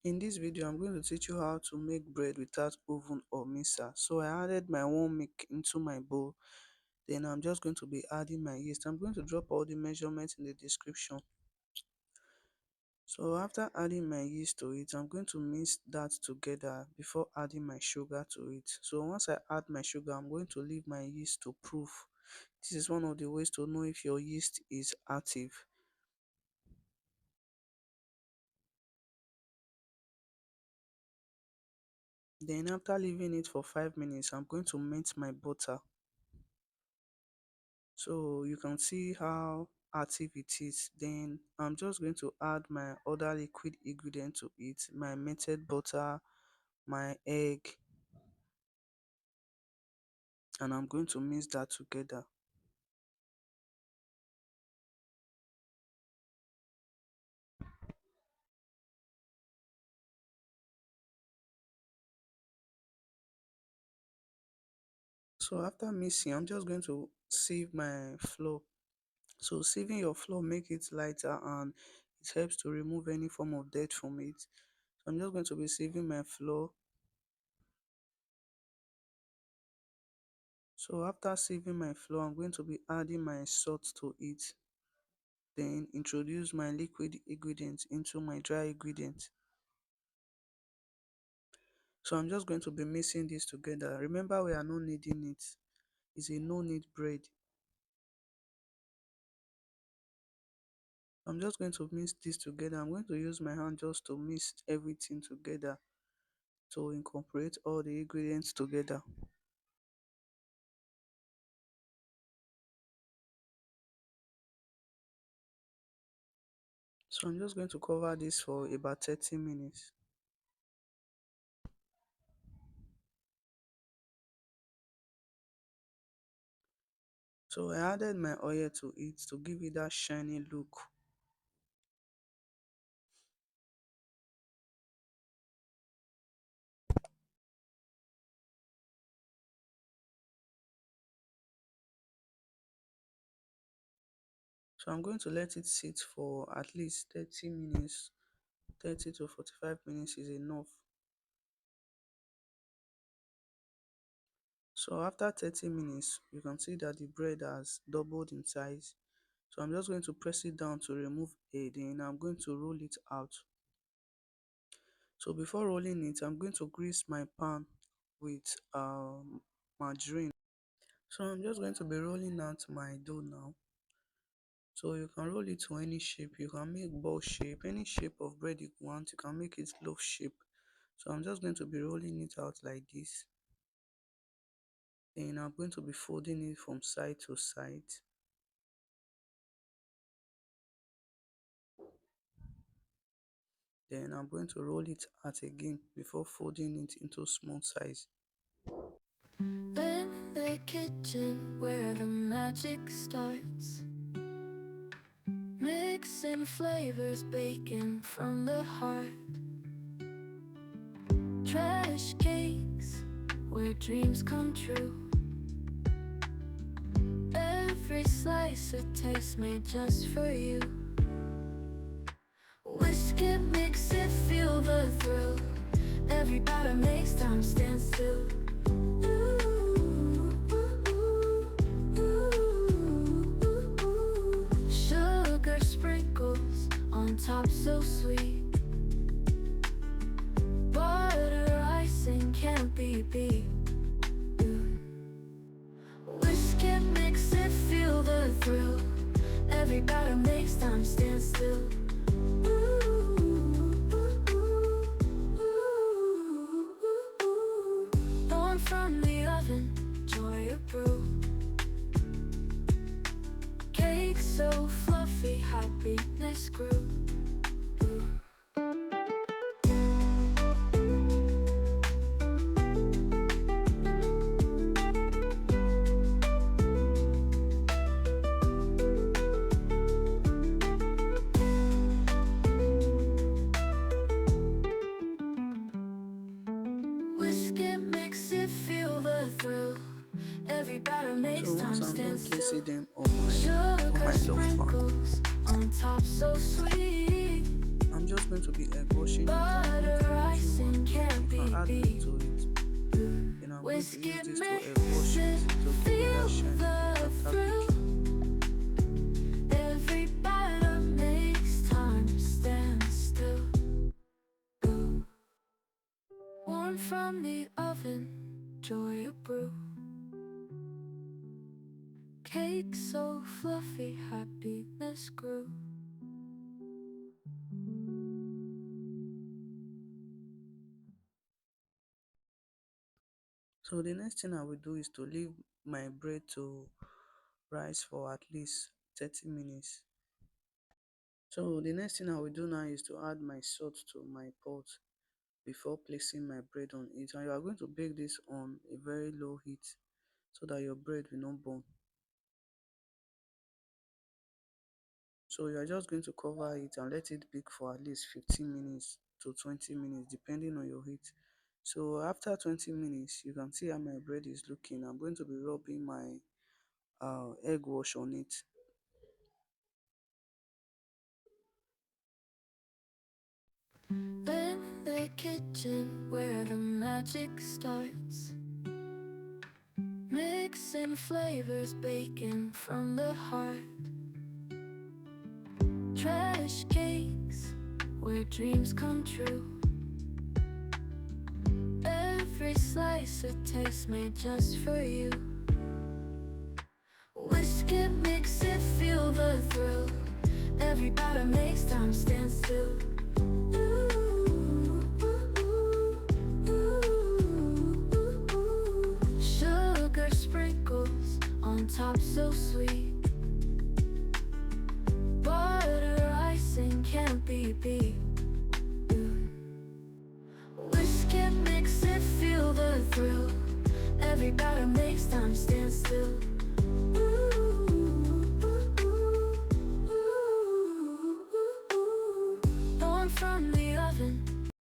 In this video, I'm going to teach you how to make bread without oven or mixer. So I added my warm milk into my bowl. Then I'm just going to be adding my yeast. I'm going to drop all the measurements in the description. So after adding my yeast to it, I'm going to mix that together before adding my sugar to it. So once I add my sugar, I'm going to leave my yeast to proof. This is one of the ways to know if your yeast is active. Then after leaving it for 5 minutes, I'm going to melt my butter. So you can see how active it is. Then I'm just going to add my other liquid ingredient to it, my melted butter, my egg, and I'm going to mix that together. So after mixing, I'm just going to sieve my flour. So sieving your flour make it lighter and it helps to remove any form of dirt from it. So I'm just going to be sieving my flour. So after sieving my flour, I'm going to be adding my salt to it. Then introduce my liquid ingredients into my dry ingredients. So I'm just going to be mixing this together. Remember, we are not kneading it. It's a no knead bread. I'm just going to mix this together. I'm going to use my hand just to mix everything together to incorporate all the ingredients together. So I'm just going to cover this for about 30 minutes. So I added my oil to it to give it that shiny look. So I'm going to let it sit for at least 30 minutes. 30 to 45 minutes is enough. So after 30 minutes, you can see that the bread has doubled in size. So I'm just going to press it down to remove it, then I'm going to roll it out. So before rolling it, I'm going to grease my pan with margarine. So I'm just going to be rolling out my dough now. So you can roll it to any shape. You can make ball shape, any shape of bread you want. You can make it loaf shape. So I'm just going to be rolling it out like this. Then I'm going to be folding it from side to side. Then I'm going to roll it out again before folding it into small size. In the kitchen where the magic starts, mixing flavors, baking from the heart. Trash cakes where dreams come true. Every slice a taste made just for you. Whisk it, mix it, feel the thrill. Every batter makes time stand still. Sugar sprinkles on top so sweet. Butter icing can't be beat. Whisk it, mix it, feel the thrill. Every batter makes time stand still. Born from the oven, joy of brew. Cake so fluffy, happiness grew. Whisk it, mix it, feel the thrill. Every batter makes So time once I'm stand done still. placing them on my Sugar loaf pan, sprinkles on top so sweet. I'm I'm just going to be egg washing it. I'm not going to Butter be using one. icing You can't can be add milk beat. to it. Then I'm going to Whiskey use this to egg wash makes it it to give it that feel shininess the after thrill. baking. Every batter makes time stand still. Warm from the oven, joy of brew. Cake so fluffy, happiness grew. So the next thing I will do is to leave my bread to rise for at least 30 minutes. So the next thing I will do now is to add my salt to my pot before placing my bread on it. And you are going to bake this on a very low heat so that your bread will not burn. So you are just going to cover it and let it bake for at least 15 minutes to 20 minutes depending on your heat. So after 20 minutes, you can see how my bread is looking. I'm going to be rubbing my egg wash on it. In the kitchen where the magic starts, mixing flavors, baking from the heart. Trash cakes where dreams come true. Every slice a taste made just for you. Whiskey makes it feel the thrill. Every batter makes time stand still. Sugar sprinkles on top so sweet. Butter icing can't be beat. Whiskey makes it feel the thrill. Every batter makes time stand still. Born from the